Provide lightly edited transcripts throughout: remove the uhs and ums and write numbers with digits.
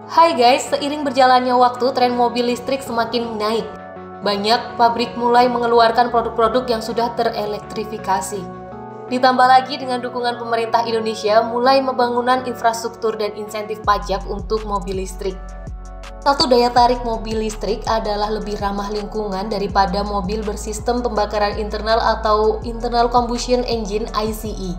Hai guys, seiring berjalannya waktu, tren mobil listrik semakin naik. Banyak pabrik mulai mengeluarkan produk-produk yang sudah terelektrifikasi. Ditambah lagi dengan dukungan pemerintah Indonesia mulai pembangunan infrastruktur dan insentif pajak untuk mobil listrik. Satu daya tarik mobil listrik adalah lebih ramah lingkungan daripada mobil bersistem pembakaran internal atau internal combustion engine (ICE).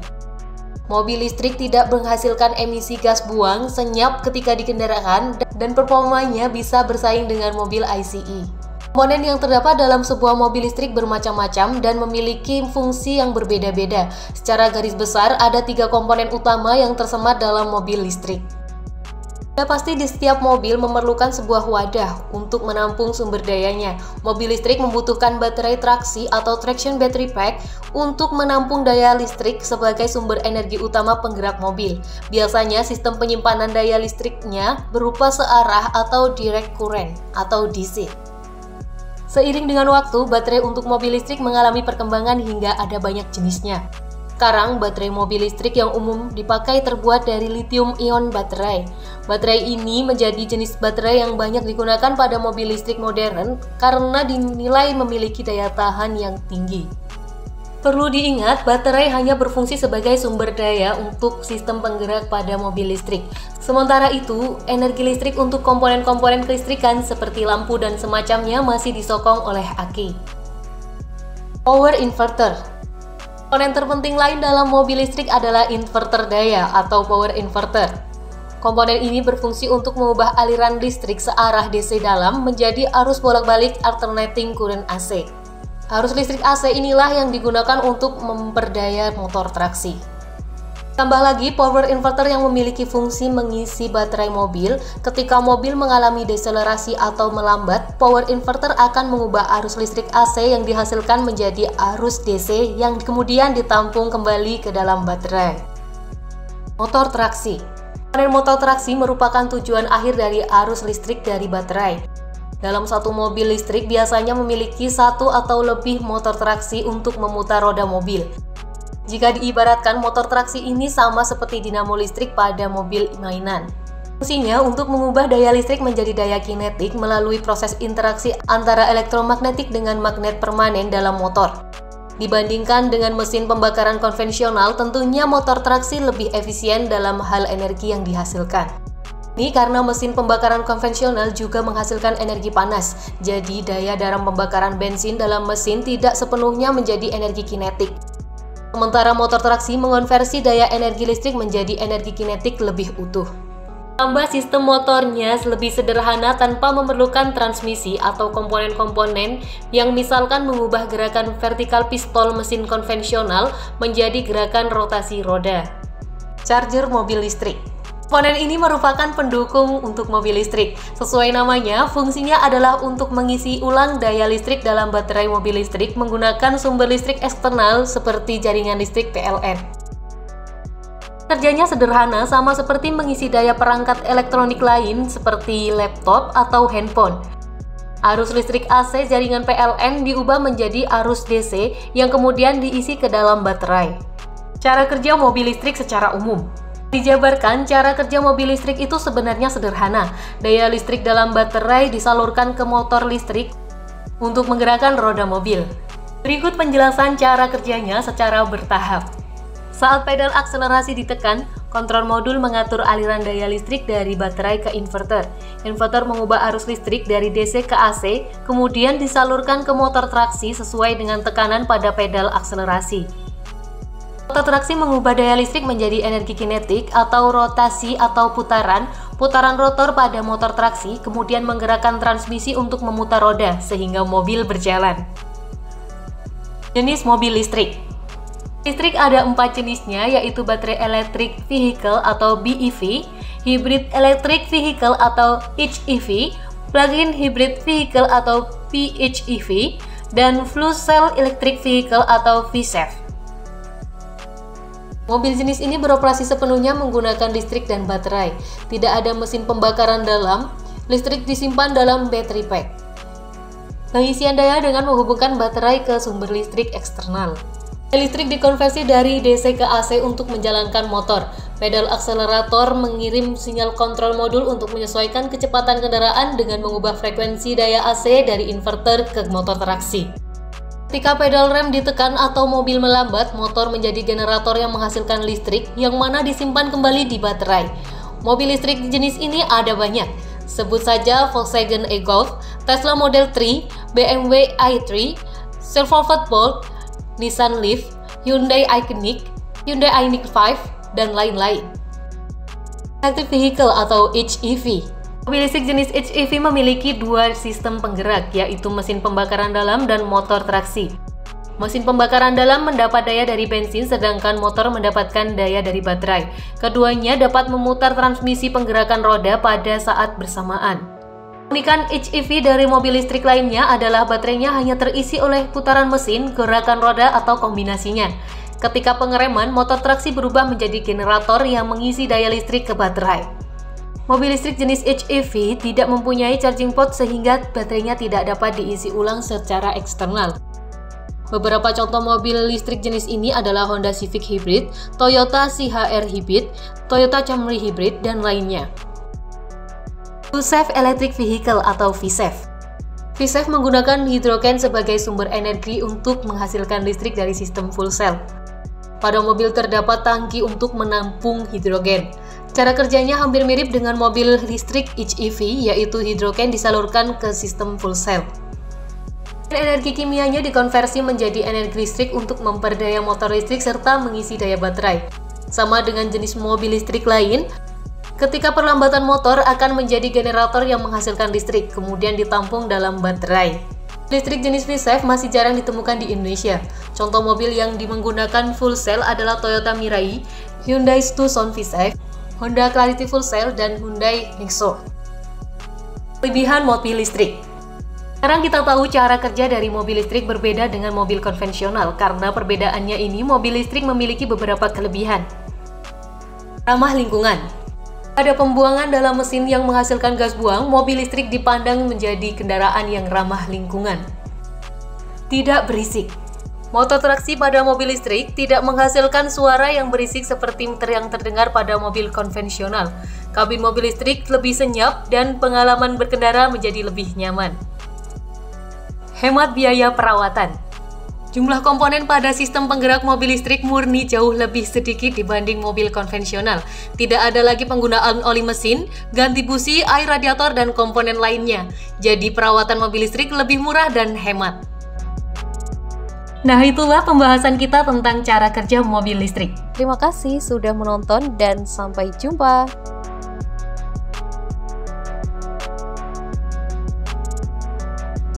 Mobil listrik tidak menghasilkan emisi gas buang senyap ketika dikendarakan dan performanya bisa bersaing dengan mobil ICE. Komponen yang terdapat dalam sebuah mobil listrik bermacam-macam dan memiliki fungsi yang berbeda-beda. Secara garis besar, ada 3 komponen utama yang tersemat dalam mobil listrik. Sudah pasti di setiap mobil memerlukan sebuah wadah untuk menampung sumber dayanya. Mobil listrik membutuhkan baterai traksi atau traction battery pack untuk menampung daya listrik sebagai sumber energi utama penggerak mobil. Biasanya sistem penyimpanan daya listriknya berupa searah atau direct current atau DC. Seiring dengan waktu, baterai untuk mobil listrik mengalami perkembangan hingga ada banyak jenisnya. Sekarang, baterai mobil listrik yang umum dipakai terbuat dari lithium-ion baterai. Baterai ini menjadi jenis baterai yang banyak digunakan pada mobil listrik modern karena dinilai memiliki daya tahan yang tinggi. Perlu diingat, baterai hanya berfungsi sebagai sumber daya untuk sistem penggerak pada mobil listrik. Sementara itu, energi listrik untuk komponen-komponen kelistrikan seperti lampu dan semacamnya masih disokong oleh aki. Power inverter. Komponen terpenting lain dalam mobil listrik adalah inverter daya atau power inverter. Komponen ini berfungsi untuk mengubah aliran listrik searah DC dalam menjadi arus bolak-balik alternating current AC. Arus listrik AC inilah yang digunakan untuk memperdaya motor traksi. Tambah lagi, power inverter yang memiliki fungsi mengisi baterai mobil. Ketika mobil mengalami deselerasi atau melambat, power inverter akan mengubah arus listrik AC yang dihasilkan menjadi arus DC yang kemudian ditampung kembali ke dalam baterai. Motor traksi. Komponen motor traksi merupakan tujuan akhir dari arus listrik dari baterai. Dalam satu mobil listrik biasanya memiliki satu atau lebih motor traksi untuk memutar roda mobil. Jika diibaratkan, motor traksi ini sama seperti dinamo listrik pada mobil mainan. Fungsinya untuk mengubah daya listrik menjadi daya kinetik melalui proses interaksi antara elektromagnetik dengan magnet permanen dalam motor. Dibandingkan dengan mesin pembakaran konvensional, tentunya motor traksi lebih efisien dalam hal energi yang dihasilkan. Ini karena mesin pembakaran konvensional juga menghasilkan energi panas, jadi daya dalam pembakaran bensin dalam mesin tidak sepenuhnya menjadi energi kinetik. Sementara motor traksi mengonversi daya energi listrik menjadi energi kinetik lebih utuh. Tambah sistem motornya lebih sederhana tanpa memerlukan transmisi atau komponen-komponen yang misalkan mengubah gerakan vertikal pistol mesin konvensional menjadi gerakan rotasi roda. Charger mobil listrik. Komponen ini merupakan pendukung untuk mobil listrik. Sesuai namanya, fungsinya adalah untuk mengisi ulang daya listrik dalam baterai mobil listrik menggunakan sumber listrik eksternal seperti jaringan listrik PLN. Kerjanya sederhana, sama seperti mengisi daya perangkat elektronik lain seperti laptop atau handphone. Arus listrik AC jaringan PLN diubah menjadi arus DC yang kemudian diisi ke dalam baterai. Cara kerja mobil listrik secara umum. Dijabarkan, cara kerja mobil listrik itu sebenarnya sederhana. Daya listrik dalam baterai disalurkan ke motor listrik untuk menggerakkan roda mobil. Berikut penjelasan cara kerjanya secara bertahap. Saat pedal akselerasi ditekan, kontrol modul mengatur aliran daya listrik dari baterai ke inverter. Inverter mengubah arus listrik dari DC ke AC, kemudian disalurkan ke motor traksi sesuai dengan tekanan pada pedal akselerasi. Motor traksi mengubah daya listrik menjadi energi kinetik atau rotasi atau putaran rotor pada motor traksi, kemudian menggerakkan transmisi untuk memutar roda sehingga mobil berjalan. Jenis mobil listrik. Listrik ada 4 jenisnya, yaitu baterai electric vehicle atau BEV, hybrid electric vehicle atau HEV, plug-in hybrid vehicle atau PHEV, dan fuel cell electric vehicle atau VCEV. Mobil jenis ini beroperasi sepenuhnya menggunakan listrik dan baterai. Tidak ada mesin pembakaran dalam, listrik disimpan dalam battery pack. Pengisian daya dengan menghubungkan baterai ke sumber listrik eksternal. Listrik dikonversi dari DC ke AC untuk menjalankan motor. Pedal akselerator mengirim sinyal kontrol modul untuk menyesuaikan kecepatan kendaraan dengan mengubah frekuensi daya AC dari inverter ke motor traksi. Ketika pedal rem ditekan atau mobil melambat, motor menjadi generator yang menghasilkan listrik yang mana disimpan kembali di baterai. Mobil listrik jenis ini ada banyak. Sebut saja Volkswagen e-Golf, Tesla Model 3, BMW i3, Chevrolet Bolt, Nissan Leaf, Hyundai Ioniq, Hyundai Ioniq 5, dan lain-lain. Electric Vehicle atau HEV. Mobil listrik jenis HEV memiliki dua sistem penggerak, yaitu mesin pembakaran dalam dan motor traksi. Mesin pembakaran dalam mendapat daya dari bensin, sedangkan motor mendapatkan daya dari baterai. Keduanya dapat memutar transmisi penggerakan roda pada saat bersamaan. Keunikan HEV dari mobil listrik lainnya adalah baterainya hanya terisi oleh putaran mesin, gerakan roda, atau kombinasinya. Ketika pengereman, motor traksi berubah menjadi generator yang mengisi daya listrik ke baterai. Mobil listrik jenis HEV tidak mempunyai charging port sehingga baterainya tidak dapat diisi ulang secara eksternal. Beberapa contoh mobil listrik jenis ini adalah Honda Civic Hybrid, Toyota CHR Hybrid, Toyota Camry Hybrid, dan lainnya. Full Self Electric Vehicle atau VSEV. VSEV menggunakan hidrogen sebagai sumber energi untuk menghasilkan listrik dari sistem full cell. Pada mobil terdapat tangki untuk menampung hidrogen. Cara kerjanya hampir mirip dengan mobil listrik HEV, yaitu hidrogen disalurkan ke sistem full cell. Energi kimianya dikonversi menjadi energi listrik untuk memperdaya motor listrik serta mengisi daya baterai. Sama dengan jenis mobil listrik lain, ketika perlambatan motor akan menjadi generator yang menghasilkan listrik, kemudian ditampung dalam baterai. Listrik jenis VSEV masih jarang ditemukan di Indonesia. Contoh mobil yang menggunakan full cell adalah Toyota Mirai, Hyundai Tucson VSEV, Honda Clarity Full Cell, dan Hyundai Nexo. Kelebihan mobil listrik. Sekarang kita tahu cara kerja dari mobil listrik berbeda dengan mobil konvensional. Karena perbedaannya ini, mobil listrik memiliki beberapa kelebihan. Ramah lingkungan. Ada pembuangan dalam mesin yang menghasilkan gas buang, mobil listrik dipandang menjadi kendaraan yang ramah lingkungan. Tidak berisik. Motor traksi pada mobil listrik tidak menghasilkan suara yang berisik seperti yang terdengar pada mobil konvensional. Kabin mobil listrik lebih senyap dan pengalaman berkendara menjadi lebih nyaman. Hemat biaya perawatan. Jumlah komponen pada sistem penggerak mobil listrik murni jauh lebih sedikit dibanding mobil konvensional. Tidak ada lagi penggunaan oli mesin, ganti busi, air radiator, dan komponen lainnya. Jadi perawatan mobil listrik lebih murah dan hemat. Nah, itulah pembahasan kita tentang cara kerja mobil listrik. Terima kasih sudah menonton dan sampai jumpa.